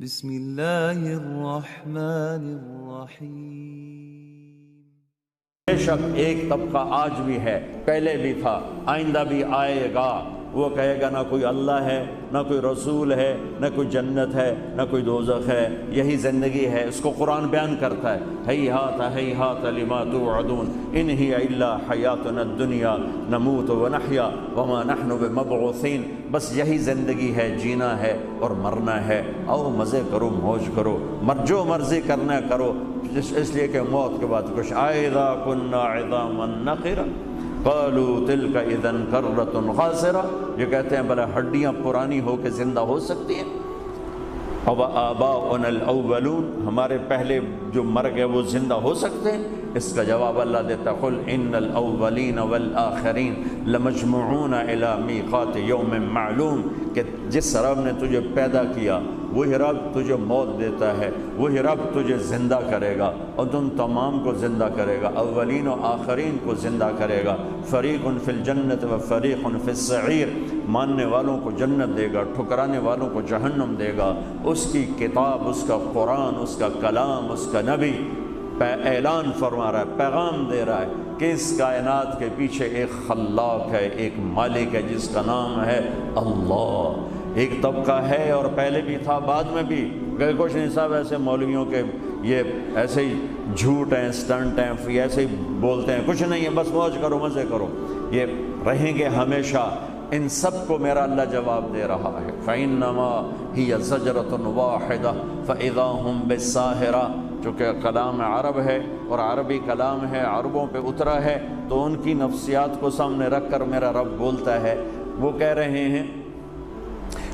بسم اللہ الرحمن الرحیم۔ بے شک ایک طبقہ آج بھی ہے، پہلے بھی تھا، آئندہ بھی آئے گا۔ وہ کہے گا نہ کوئی اللہ ہے، نہ کوئی رسول ہے، نہ کوئی جنت ہے، نہ کوئی دوزخ ہے، یہی زندگی ہے۔ اس کو قرآن بیان کرتا ہے، ہیہات ہیہات لما توعدون ان ہی الا حیاتنا الدنیا نموت ونحیا وما نحن بمبعوثین۔ بس یہی زندگی ہے، جینا ہے اور مرنا ہے۔ آؤ مزے کرو، موج کرو، جو مرضی کرنا کرو، اس لیے کہ موت کے بعد کچھ اذا كنا عظاما نخرا قالوا تلك اذا كرة خاسرة۔ یہ کہتے ہیں بھلا ہڈیاں پرانی ہو کے زندہ ہو سکتی ہیں؟ اب آباؤنا الاولون، ہمارے پہلے جو مر گئے وہ زندہ ہو سکتے ہیں؟ اس کا جواب اللہ دیتا ہے، قل ان الاولین والآخرین لمجموعون الی میقات یوم معلوم، کہ جس رب نے تجھے پیدا کیا وہی رب تجھے موت دیتا ہے، وہی رب تجھے زندہ کرے گا اور تم تمام کو زندہ کرے گا، اولین و آخرین کو زندہ کرے گا۔ فریق فی الجنت و فریق فی السعیر، ماننے والوں کو جنت دے گا، ٹھکرانے والوں کو جہنم دے گا۔ اس کی کتاب، اس کا قرآن، اس کا کلام، اس کا نبی اعلان فرما رہا ہے، پیغام دے رہا ہے کہ اس کائنات کے پیچھے ایک خلاق ہے، ایک مالک ہے جس کا نام ہے اللہ۔ ایک طبقہ ہے اور پہلے بھی تھا، بعد میں بھی۔ کہ کچھ نہیں صاحب ایسے مولویوں کے یہ ایسے ہی جھوٹ ہیں، سٹنٹ ہیں، ایسے ہی بولتے ہیں، کچھ نہیں ہے، بس موج کرو، مزے کرو، یہ رہیں گے ہمیشہ۔ ان سب کو میرا اللہ جواب دے رہا ہے، فَإِنَّمَا هِيَ زَجْرَةٌ وَاحِدَةٌ فَإِذَا هُمْ بِالسَّاهِرَةِ۔ چونکہ کلام عرب ہے اور عربی کلام ہے، عربوں پہ اترا ہے، تو ان کی نفسیات کو سامنے رکھ کر میرا رب بولتا ہے۔ وہ کہہ رہے ہیں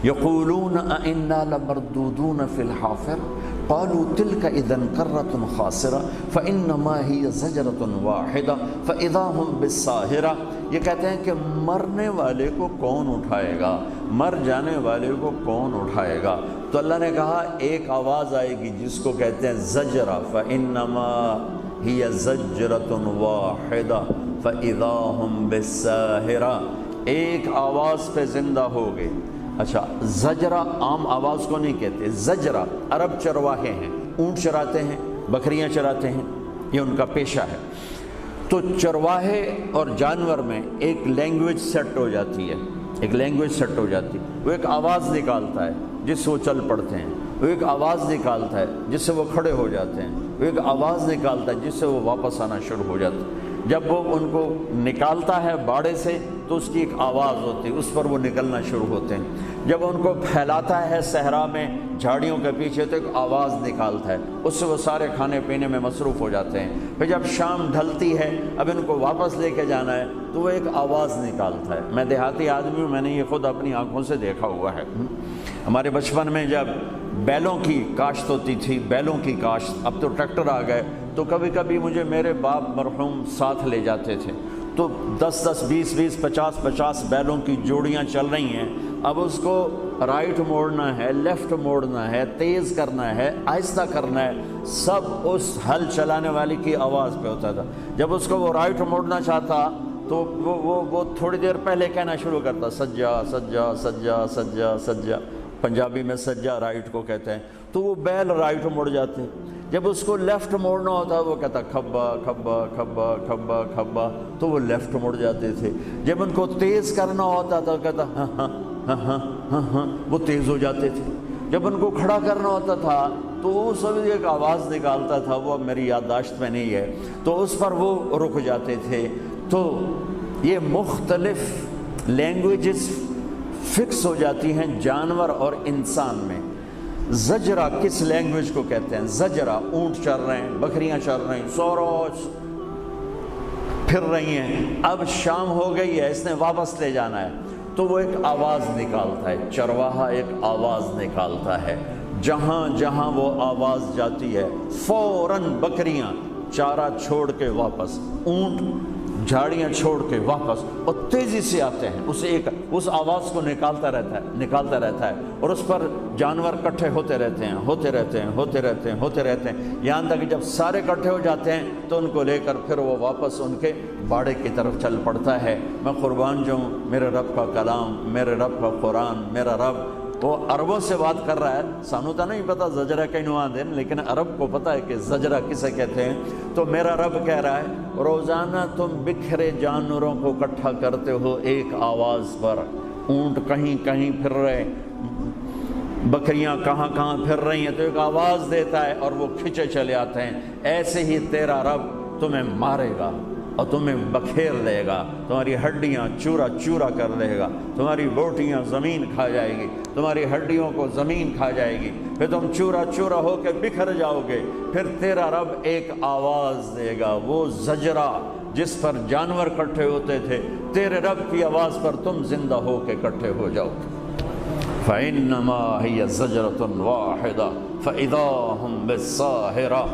یقولون أَإِنَّا لَمَرْدُودُونَ فِي الْحَافِرِ قَالُوا تِلْكَ إِذًا كَرَّةٌ خَاسِرَةٌ فَإِنَّمَا هِيَ زَجْرَةٌ وَاحِدَةٌ فَإِذَا هُمْ بِالسَّاهِرَةِ۔ یہ کہتے ہیں کہ مرنے والے کو کون اٹھائے گا، مر جانے والے کو کون اٹھائے گا؟ تو اللہ نے کہا ایک آواز آئے گی جس کو کہتے ہیں زجرہ، فَإِنَّمَا هِيَ زَجْرَةٌ وَاحِدَةٌ فَإِذَا هُمْ بِالسَّاهِرَةِ۔ ایک آواز پہ زندہ ہو گئے۔ اچھا، زجرہ عام آواز کو نہیں کہتے، زجرہ عرب چرواہے ہیں، اونٹ چراتے ہیں، بکریاں چراتے ہیں، یہ ان کا پیشہ ہے۔ تو چرواہے اور جانور میں ایک لینگویج سیٹ ہو جاتی ہے، ایک لینگویج سیٹ ہو جاتی ہے۔ وہ ایک آواز نکالتا ہے جس سے وہ چل پڑتے ہیں، وہ ایک آواز نکالتا ہے جس سے وہ کھڑے ہو جاتے ہیں، وہ ایک آواز نکالتا ہے جس سے وہ واپس آنا شروع ہو جاتے ہیں۔ جب وہ ان کو نکالتا ہے باڑے سے تو اس کی ایک آواز ہوتی ہے، اس پر وہ نکلنا شروع ہوتے ہیں۔ جب ان کو پھیلاتا ہے صحرا میں جھاڑیوں کے پیچھے تو ایک آواز نکالتا ہے، اس سے وہ سارے کھانے پینے میں مصروف ہو جاتے ہیں۔ پھر جب شام ڈھلتی ہے، اب ان کو واپس لے کے جانا ہے تو وہ ایک آواز نکالتا ہے۔ میں دیہاتی آدمی ہوں، میں نے یہ خود اپنی آنکھوں سے دیکھا ہوا ہے۔ ہمارے بچپن میں جب بیلوں کی کاشت ہوتی تھی، بیلوں کی کاشت، اب تو ٹریکٹر آ گئے، تو کبھی کبھی مجھے میرے باپ مرحوم ساتھ لے جاتے تھے، تو 10 20 50 بیلوں کی جوڑیاں چل رہی ہیں۔ اب اس کو رائٹ موڑنا ہے، لیفٹ موڑنا ہے، تیز کرنا ہے، آہستہ کرنا ہے، سب اس ہل چلانے والی کی آواز پہ ہوتا تھا۔ جب اس کو وہ رائٹ موڑنا چاہتا تو وہ تھوڑی دیر پہلے کہنا شروع کرتا، سجا سجا سجا سجا سجا، پنجابی میں سجا رائٹ کو کہتے ہیں، تو وہ بیل رائٹ مڑ جاتے۔ جب اس کو لیفٹ موڑنا ہوتا وہ کہتا کھبا کھبا کھبا کھبا کھبا، تو وہ لیفٹ مڑ جاتے تھے۔ جب ان کو تیز کرنا ہوتا تھا کہتا ہاں ہاں ہاں ہاں ہاں ہاں، وہ تیز ہو جاتے تھے۔ جب ان کو کھڑا کرنا ہوتا تھا تو وہ سب ایک آواز نکالتا تھا، وہ اب میری یادداشت میں نہیں ہے، تو اس پر وہ رک جاتے تھے۔ تو یہ مختلف لینگویجز فکس ہو جاتی ہیں جانور اور انسان میں۔ زجرہ کس لینگویج کو کہتے ہیں؟ زجرہ اونٹ چر رہے ہیں، بکریاں چر رہی ہیں، سوروس پھر رہی ہیں، اب شام ہو گئی ہے، اس نے واپس لے جانا ہے، تو وہ ایک آواز نکالتا ہے، چرواہا ایک آواز نکالتا ہے۔ جہاں جہاں وہ آواز جاتی ہے فوراً بکریاں چارہ چھوڑ کے واپس، اونٹ جھاڑیاں چھوڑ کے واپس، اور تیزی سے آتے ہیں، اس آواز کو نکالتا رہتا ہے، اور اس پر جانور کٹھے ہوتے رہتے ہیں، یہاں تک کہ جب سارے اکٹھے ہو جاتے ہیں تو ان کو لے کر پھر وہ واپس ان کے باڑے کی طرف چل پڑتا ہے۔ میں قربان جاؤں، میرے رب کا کلام، میرے رب کا قرآن، میرا رب وہ عربوں سے بات کر رہا ہے، سانو تو نہیں پتا زجرہ کینوں آندے، لیکن عرب کو پتا ہے کہ زجرہ کسے کہتے ہیں۔ تو میرا رب کہہ رہا ہے روزانہ تم بکھرے جانوروں کو اکٹھا کرتے ہو ایک آواز پر، اونٹ کہیں کہیں پھر رہے، بکریاں کہاں کہاں پھر رہی ہیں، تو ایک آواز دیتا ہے اور وہ کھچے چلے آتے ہیں۔ ایسے ہی تیرا رب تمہیں مارے گا اور تمہیں بکھیر دے گا، تمہاری ہڈیاں چورا چورا کر دے گا، تمہاری بوٹیاں زمین کھا جائے گی، تمہاری ہڈیوں کو زمین کھا جائے گی، پھر تم چورا چورا ہو کے بکھر جاؤ گے۔ پھر تیرا رب ایک آواز دے گا، وہ زجرہ جس پر جانور کٹھے ہوتے تھے، تیرے رب کی آواز پر تم زندہ ہو کے کٹھے ہو جاؤ گے۔ فَإِنَّمَا هِيَ زَجْرَةٌ وَاحِدَةٌ فَإِذَا هُمْ بِالسَّاهِرَةِ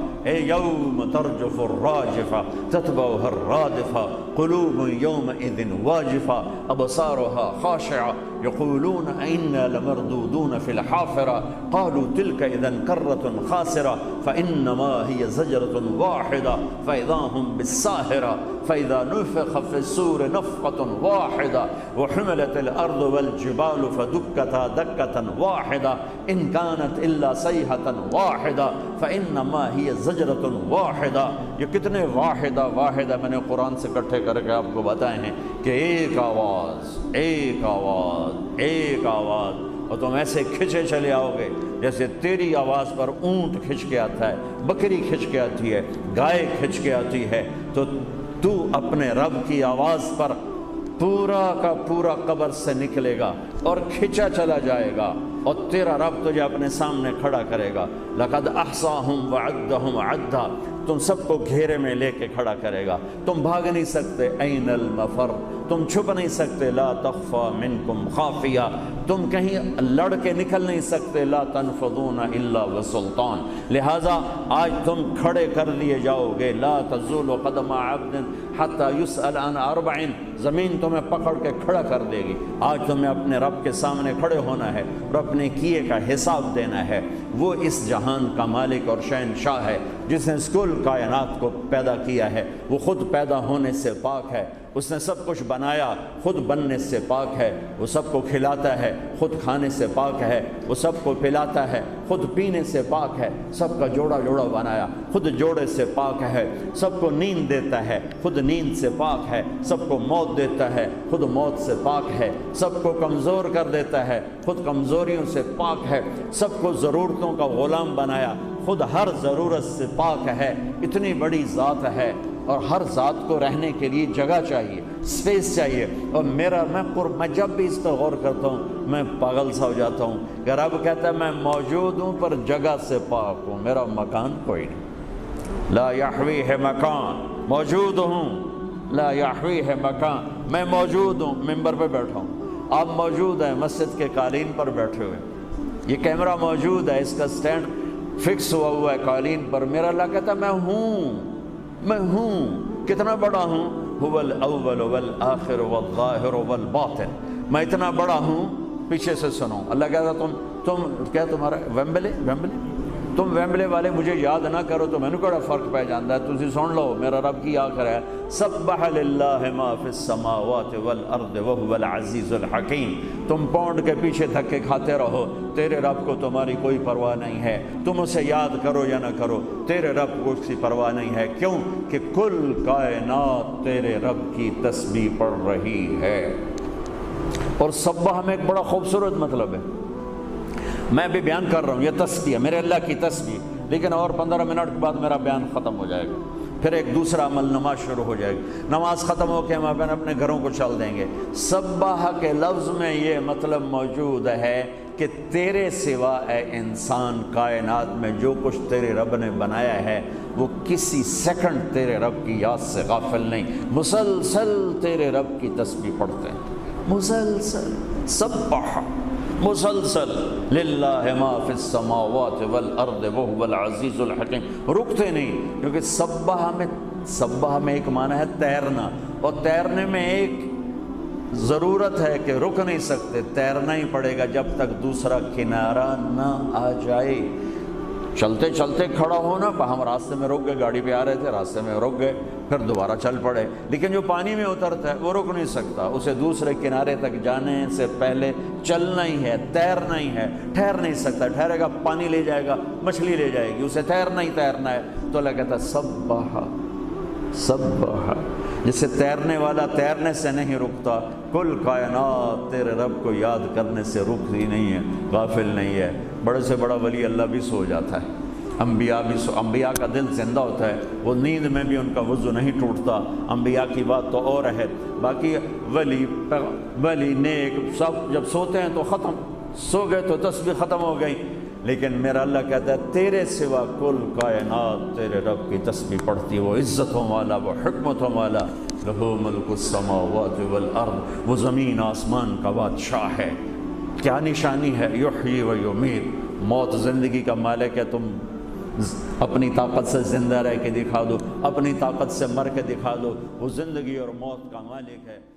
يَوْمَ تَرْجُفُ الرَّاجِفَةُ تَتْبَعُهَا الرَّادِفَةُ قُلُوبٌ يَوْمَئِذٍ وَاجِفَةٌ أَبْصَارُهَا خَاشِعَةٌ يَقُولُونَ أَإِنَّا لَمَرْدُودُونَ فِي الْحَافِرَةِ قَالُوا تِلْكَ إِذًا كَرَّةٌ خَاسِرَةٌ فَإِنَّمَا هِيَ زَجْرَةٌ وَاحِدَةٌ فَإِذَا هُمْ بِالسَّاهِرَةِ فَإِذَا نُفِخَ فِي الصُّورِ نَفْخَةٌ وَاحِدَةٌ وَحُمِلَتِ الْأَرْضُ وَالْجِبَالُ فَدُكَّتَا دَكَّةً وَاحِدَةً إِنْ كَانَتْ إِلَّا صَيْحَةً وَاحِدَةً فَإِنَّمَا هِيَ زَجْرَةٌ وَاحِدَةٌ۔ یہ کتنے واحدہ میں نے قرآن سے اکٹھے کر کے آپ کو بتائے ہیں کہ ایک آواز ایک آواز ایک آواز، اور تم ایسے کھچے چلے آؤ گے جیسے تیری آواز پر اونٹ کھچ کے آتا ہے، بکری کھچ کے آتی ہے، گائے کھچ کے آتی ہے، تو اپنے رب کی آواز پر پورا کا پورا قبر سے نکلے گا اور کھچا چلا جائے گا، اور تیرا رب تجھے اپنے سامنے کھڑا کرے گا۔ لَقَدْ أَحْصَاهُمْ وَعَدَّهُمْ عَدًّا، تم سب کو گھیرے میں لے کے کھڑا کرے گا، تم بھاگ نہیں سکتے، أَيْنَ الْمَفَرُّ، تم چھپ نہیں سکتے، لَا تَخْفَى مِنْكُمْ خَافِيَةٌ، تم کہیں لڑ کے نکل نہیں سکتے، لَا تَنْفُذُونَ إِلَّا بِسُلْطَانٍ، لہٰذا آج تم کھڑے کر دیے جاؤ گے۔ لَا تَزُولُ قَدَمَ عَبْدٍ حَتَّى يُسْأَلَ عَنْ أَرْبَعٍ، زمین تمہیں پکڑ کے کھڑا کر دے گی۔ آج تمہیں اپنے رب کے سامنے کھڑے ہونا ہے اور اپنے کیے کا حساب دینا ہے۔ وہ اس جہان کا مالک اور شہنشاہ ہے جس نے کل کائنات کو پیدا کیا ہے، وہ خود پیدا ہونے سے پاک ہے، اس نے سب کچھ بنایا، خود بننے سے پاک ہے، وہ سب کو کھلاتا ہے، خود کھانے سے پاک ہے، وہ سب کو پلاتا ہے، خود پینے سے پاک ہے، سب کا جوڑا جوڑا بنایا، خود جوڑے سے پاک ہے، سب کو نیند دیتا ہے، خود نیند سے پاک ہے، سب کو موت دیتا ہے، خود موت سے پاک ہے، سب کو کمزور کر دیتا ہے، خود کمزوریوں سے پاک ہے، سب کو ضرورتوں کا غلام بنایا، خود ہر ضرورت سے پاک ہے۔ اتنی بڑی ذات ہے، اور ہر ذات کو رہنے کے لیے جگہ چاہیے، سپیس چاہیے، اور میں جب بھی اس پر غور کرتا ہوں میں پاگل سا ہو جاتا ہوں کہ رب کہتا ہے میں موجود ہوں پر جگہ سے پاک ہوں، میرا مکان کوئی نہیں، لا یحویہ مکان، موجود ہوں، لا یحویہ مکان، میں موجود ہوں، ممبر پہ بیٹھا ہوں، آپ موجود ہیں مسجد کے قالین پر بیٹھے ہوئے، یہ کیمرہ موجود ہے، اس کا سٹینڈ فکس ہوا ہے قالین پر، میرا اللہ کہتا ہے میں ہوں، کتنا بڑا ہوں، هو الاول والآخر والظاہر والباطن، میں اتنا بڑا ہوں۔ پیچھے سے سنو، اللہ کہتا تم کیا تمہارا ویمبلے تم ویمبلے والے مجھے یاد نہ کرو تو میں نے کہا فرق پہ جاندہ ہے، تسی سن لو میرا رب کی آخر ہے، سبح للہ ما فی السماوات والارض وهو العزیز الحکیم، تم پونڈ کے پیچھے دھکے کھاتے رہو، تیرے رب کو تمہاری کوئی پرواہ نہیں ہے، تم اسے یاد کرو یا نہ کرو، تیرے رب کو اس کی پرواہ نہیں ہے، کیوں کہ کل کائنات تیرے رب کی تسبیح پڑھ رہی ہے۔ اور سبح میں ایک بڑا خوبصورت مطلب ہے، میں بھی بیان کر رہا ہوں، یہ تسبیح میرے اللہ کی تسبیح، لیکن اور 15 منٹ کے بعد میرا بیان ختم ہو جائے گا، پھر ایک دوسرا عمل نماز شروع ہو جائے گی، نماز ختم ہو کے ہم اپنے گھروں کو چل دیں گے۔ سبح کے لفظ میں یہ مطلب موجود ہے کہ تیرے سوا اے انسان کائنات میں جو کچھ تیرے رب نے بنایا ہے وہ کسی سیکنڈ تیرے رب کی یاد سے غافل نہیں، مسلسل تیرے رب کی تسبیح پڑھتے ہیں، مسلسل سبح، مسلسل للہ ما فی السماوات والارض وهو العزیز الحکیم، رکتے نہیں، کیونکہ سبح میں ایک معنی ہے تیرنا، اور تیرنے میں ایک ضرورت ہے کہ رک نہیں سکتے، تیرنا ہی پڑے گا جب تک دوسرا کنارہ نہ آ جائے۔ چلتے چلتے کھڑا ہونا، ہم راستے میں رک گئے، گاڑی پہ آ رہے تھے، راستے میں رک گئے، پھر دوبارہ چل پڑے۔ لیکن جو پانی میں اترتا ہے وہ رک نہیں سکتا، اسے دوسرے کنارے تک جانے سے پہلے چلنا ہی ہے، تیرنا ہی ہے، ٹھہر نہیں سکتا، ٹھہرے گا پانی لے جائے گا، مچھلی لے جائے گی، اسے تیرنا ہی تیرنا ہے۔ تو اللہ کہتا ہے سبح سبح، جسے تیرنے والا تیرنے سے نہیں رکتا، کل کائنات تیرے رب کو یاد کرنے سے رکتی نہیں ہے، غافل نہیں ہے۔ بڑے سے بڑا ولی اللہ بھی سو جاتا ہے، انبیاء کا دل زندہ ہوتا ہے، وہ نیند میں بھی ان کا وضو نہیں ٹوٹتا۔ انبیاء کی بات تو اور ہے، باقی ولی نیک سب جب سوتے ہیں تو ختم، سو گئے تو تسبیح ختم ہو گئی۔ لیکن میرا اللہ کہتا ہے تیرے سوا کل کائنات تیرے رب کی تسبیح پڑھتی، وہ عزتوں والا، وہ حکمتوں والا، لہو ملک السماوات والارض، وہ زمین آسمان کا بادشاہ ہے۔ کیا نشانی ہے؟ یحیی و یمیت، موت زندگی کا مالک ہے۔ تم اپنی طاقت سے زندہ رہ کے دکھا دو، اپنی طاقت سے مر کے دکھا دو، وہ زندگی اور موت کا مالک ہے۔